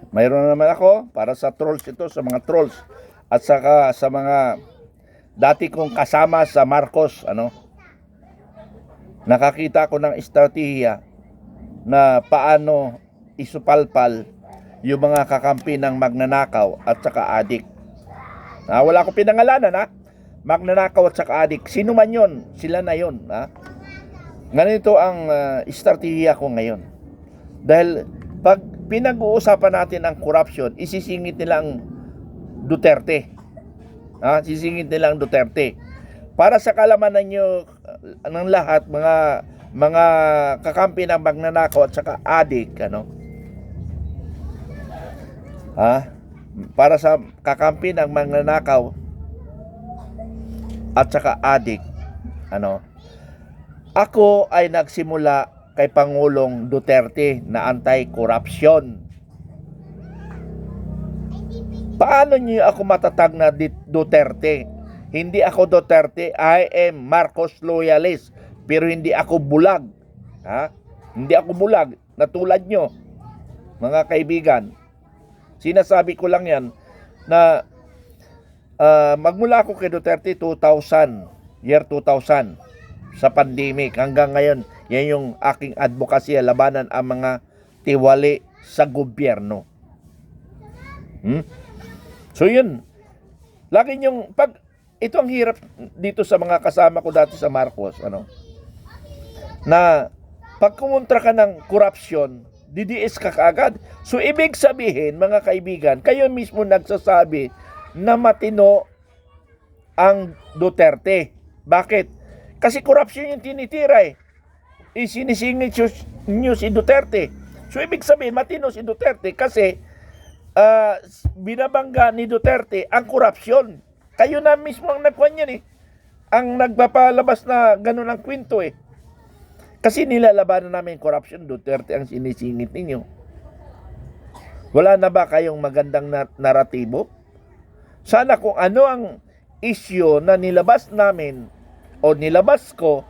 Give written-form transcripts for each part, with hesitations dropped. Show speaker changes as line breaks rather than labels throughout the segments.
mayroon na naman ako para sa trolls ito, sa mga trolls. At saka sa mga dati kong kasama sa Marcos, nakakita ko ng estratehiya na paano isupalpal yung mga kakampi ng magnanakaw at saka adik. Wala akong pinangalanan, magnanakaw at saka adik. Sino man yun, sila na yun. Ganito ang estratehiya ko ngayon. Dahil pag pinag-uusapan natin ang corruption, isisingit nila ang Duterte. Sisingit nila ang Duterte. Para sa kalamanan nyo ng lahat, mga kakampi ng magnanakaw at saka adik, para sa kakampi ng magnanakaw at saka adik, ako ay nagsimula kay Pangulong Duterte na anti-corruption. Paano niyo ako matatag na Duterte? Hindi ako Duterte, I am Marcos loyalist. Pero hindi ako bulag. Hindi ako bulag na tulad nyo, mga kaibigan. Sinasabi ko lang yan na magmula ako kay Duterte year 2000, sa pandemic hanggang ngayon, yan yung aking advocacy, labanan ang mga tiwali sa gobyerno. So yun, lagi yung ito ang hirap dito sa mga kasama ko dati sa Marcos, na pag kumontra ka ng corruption, DDS ka kaagad. So ibig sabihin, mga kaibigan, kayo mismo nagsasabi na matino ang Duterte. Bakit? Kasi corruption yung tinitira isinisingit nyo si Duterte. So ibig sabihin, matino si Duterte kasi binabangga ni Duterte ang corruption. Kayo na mismo ang nagkuhan yan ang nagpapalabas na ganun ang kwento Kasi nilalabanan namin corruption, Duterte ang sinisingit ninyo. Wala na ba kayong magandang naratibo? Sana kung ano ang issue na nilabas namin o nilabas ko,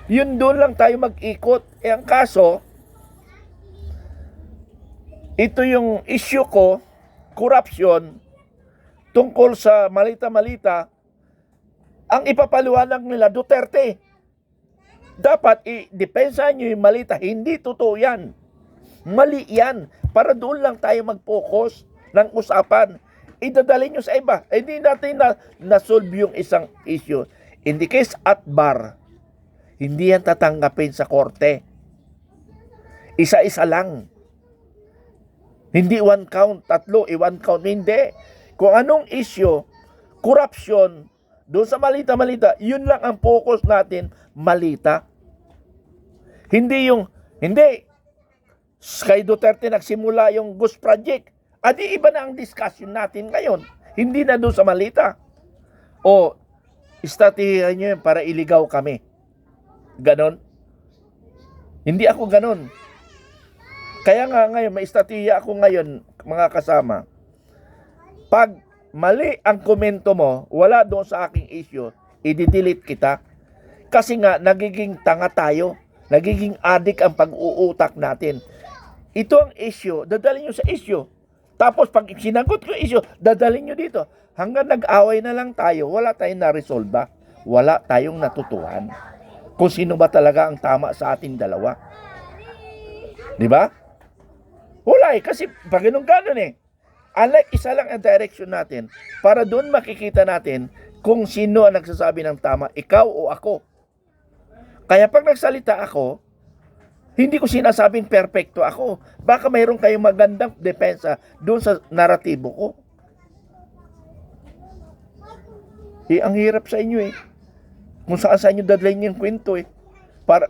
yun doon lang tayo mag-ikot. Ang kaso, ito yung issue ko, corruption, tungkol sa malita-malita, ang ipapaliwanag nila Duterte. Dapat i-depensahan nyo yung malita. Hindi totoo yan. Mali yan. Para doon lang tayo mag-focus ng usapan. Idadali nyo sa iba. Hindi natin na-solve yung isang issue. In the case at bar, hindi yan tatanggapin sa korte. Isa-isa lang. Hindi one count, tatlo, one count. Hindi. Kung anong issue, corruption, doon sa malita-malita, yun lang ang focus natin, malita. Hindi kay Duterte nagsimula yung Ghost Project. Adi iba na ang discussion natin ngayon. Hindi na doon sa malita. O, estratehiya nyo yun para iligaw kami. Ganon? Hindi ako ganon. Kaya nga ngayon, may estratehiya ako ngayon, mga kasama. Pag mali ang komento mo, wala doon sa aking issue, i-delete kita. Kasi nga, nagiging tanga tayo. Nagiging adik ang pag-uutak natin. Ito ang issue, dadalhin nyo sa issue. Tapos pag sinagot ko issue, dadalhin nyo dito. Hanggang nag-away na lang tayo, wala tayong na-resolve. Wala tayong natutuhan. Kung sino ba talaga ang tama sa ating dalawa. Di ba? Wala kasi pag ganun Unlike isa lang ang direction natin, para doon makikita natin kung sino ang nagsasabi ng tama, ikaw o ako. Kaya pag nagsalita ako, hindi ko sinasabing perfecto ako. Baka mayroon kayong magandang depensa doon sa naratibo ko. Ang hirap sa inyo Kung saan nyo dadalhin yung kwento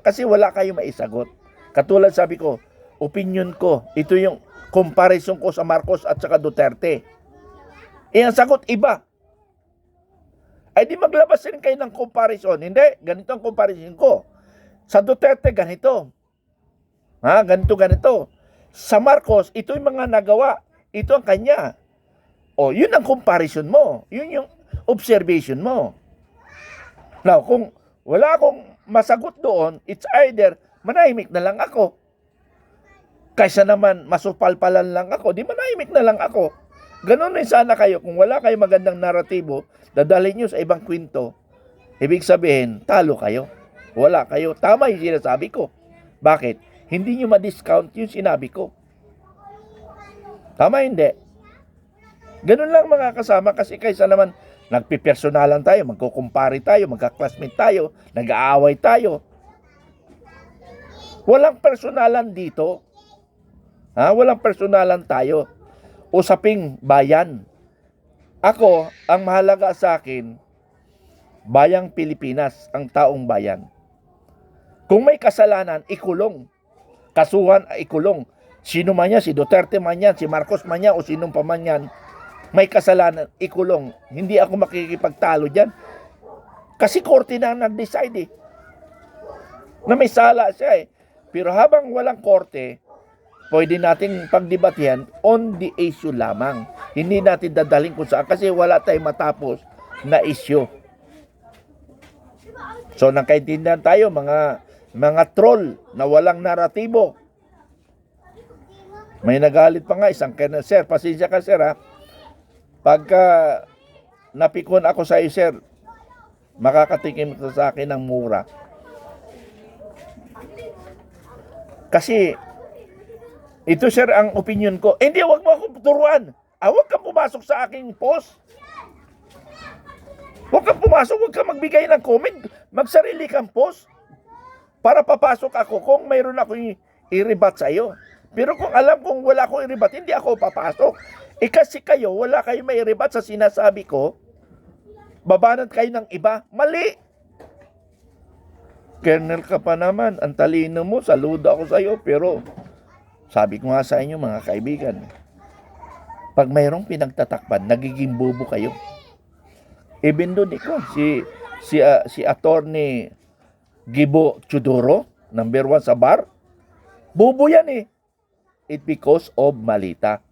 kasi wala kayong maisagot. Katulad sabi ko, opinion ko, ito yung comparison ko sa Marcos at saka Duterte. Ang sagot iba. Ay di maglabas rin kayo ng comparison. Hindi, ganito ang comparison ko. Sa Duterte, ganito. Ganito. Sa Marcos, ito yung mga nagawa. Ito ang kanya. Yun ang comparison mo. Yun yung observation mo. Now, kung wala akong masagot doon, it's either manahimik na lang ako. Kaysa naman masupalpalan lang ako, di manahimik na lang ako. Ganun rin sana kayo. Kung wala kayo magandang naratibo, dadalhin nyo sa ibang kwento. Ibig sabihin, talo kayo. Wala kayo. Tama yung sinasabi ko. Bakit? Hindi nyo ma-discount yung sinabi ko. Tama hindi? Ganun lang mga kasama, kasi kaysa naman nagpipersonalan tayo, magkukumpare tayo, magka-classmate tayo, nag-aaway tayo. Walang personalan dito. Walang personalan tayo. Usaping bayan. Ako, ang mahalaga sa akin, bayang Pilipinas, ang taong bayan. Kung may kasalanan, ikulong. Kasuhan, ikulong. Sino man yan, si Duterte man yan, si Marcos man yan, o sinong pa man yan, may kasalanan, ikulong. Hindi ako makikipagtalo dyan. Kasi korte na nag-decide na may sala siya Pero habang walang korte, pwede nating pagdebatihan on the issue lamang. Hindi natin dadaling kung saan kasi wala tayong matapos na issue. So, nakaintindihan tayo, mga troll na walang naratibo. May nagalit pa nga isang kena, sir, pasensya ka sir Pagka napikon ako sa iyo sir, makakatikim ka sa akin ng mura. Kasi, ito sir ang opinion ko. Hindi, wag mo akong turuan. Wag kang pumasok sa aking post. Wag kang pumasok, wag kang magbigay ng comment. Magsarili kang post. Para papasok ako kung mayroon ako i-rebat sa iyo. Pero kung alam kong wala akong i-rebat, hindi ako papasok. Kasi kayo, wala kayo may i-rebat sa sinasabi ko. Babanat kayo ng iba. Mali! Kernel ka pa naman, ang talino mo, saludo ako sa iyo, pero sabi ko nga sa inyo mga kaibigan, pag mayroong pinagtatakpan, nagiging bobo kayo. Even doon ikaw, si attorney Gibo Chudoro, number 1 sa bar, bobo yan It because of malita.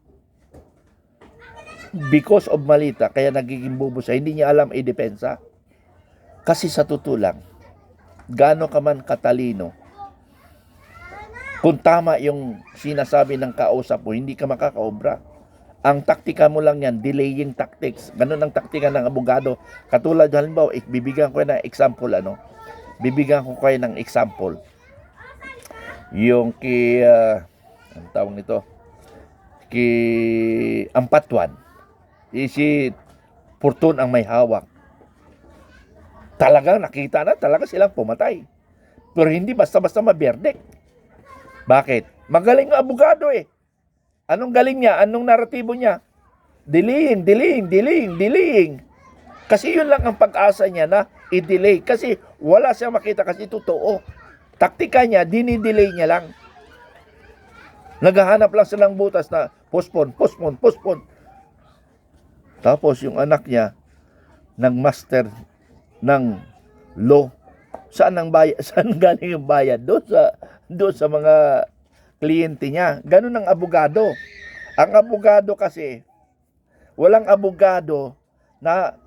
Because of malita, kaya nagiging bobo siya, hindi niya alam i-depensa. Kasi sa totoo lang, gaano ka man katalino, kung tama yung sinasabi ng kausap mo, hindi ka makakaobra. Ang taktika mo lang yan, delaying tactics. Ganun ang taktika ng abogado. Katulad, halimbawa, bibigyan ko ng example, Bibigyan ko kayo ng example. Yung ang tawag nito, Ampatuan. Si Fortun ang may hawak. Talagang nakita na, talaga silang pumatay. Pero hindi basta-basta maberdik. Bakit? Magaling ang abogado Anong galing niya? Anong naratibo niya? Delaying. Kasi yun lang ang pag-asa niya na i-delay. Kasi wala siyang makita kasi totoo. Taktika niya, dinidelay niya lang. Naghahanap lang silang butas na postpone. Tapos yung anak niya, nag-master ng law. Saan galing yung bayad? Doon sa mga kliyente niya. Ganun ang abogado. Ang abogado kasi, walang abogado na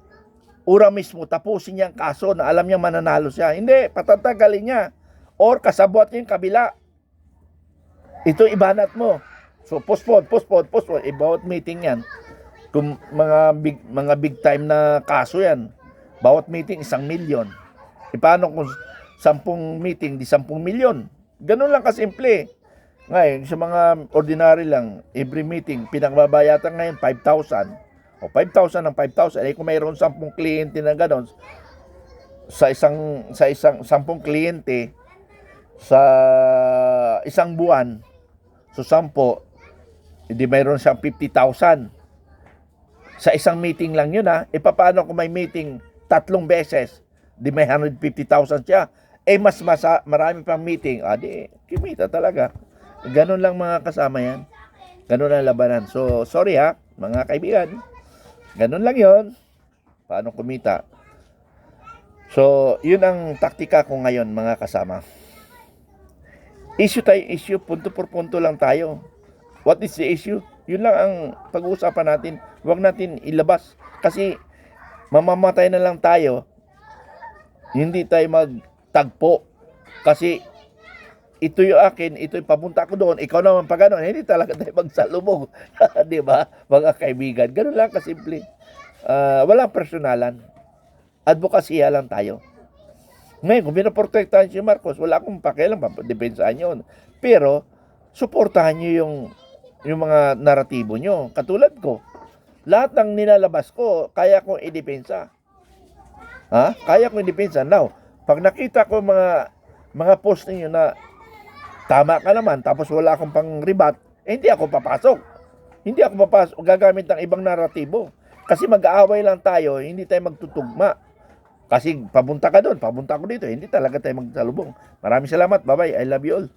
ura mismo tapusin niya ang kaso na alam niya mananalo siya. Hindi, patatagalin niya. Or kasabot niya yung kabila. Ito ibanat mo. So postpone. Bawat meeting yan. Kung mga big time na kaso yan, bawat meeting 1 milyon. Paano kung 10 meeting di 10 milyon? Ganun lang kasimple. Ngayon, sa mga ordinary lang, every meeting, pinagbabayatan ngayon 5,000. O 5,000 ng 5,000. Kung mayroon 10 kliyente na gano'n, sa isang 10 kliyente, sa isang buwan, so 10, hindi mayroon siyang 50,000. Sa isang meeting lang yun paano kung may meeting 3 beses, di may 150,000 siya. Mas marami pang meeting, di kumita talaga. Ganun lang mga kasama yan. Ganun ang labanan. So, sorry mga kaibigan. Ganun lang yon. Paano kumita? So, yun ang taktika ko ngayon mga kasama. Issue, punto por punto lang tayo. What is the issue? Yun lang ang pag-uusapan natin. Huwag natin ilabas. Kasi, mamamatay na lang tayo. Hindi tayo magtagpo. Kasi, ito yung akin, ito yung papunta ko doon, ikaw naman pa gano'n, hindi talaga tayo magsalubong. Di ba? Mga kaibigan, gano'n lang kasimple. Walang personalan. Advokasya lang tayo. Ngayon, kung pinaprotektahan si Marcos, wala akong pakialam, depensahan yun. Pero, suportahan nyo yung mga naratibo nyo. Katulad ko, lahat ng nilalabas ko, kaya kong idepensa. Kaya kong idepensa. Now, pag nakita ko mga post ninyo na tama ka naman, tapos wala akong pang-rebat, hindi ako papasok. Hindi ako papasok, gagamit ng ibang naratibo. Kasi mag-aaway lang tayo, hindi tayo magtutugma. Kasi papunta ka doon, papunta ako dito, hindi talaga tayo magsalubong. Maraming salamat, bye-bye, I love you all.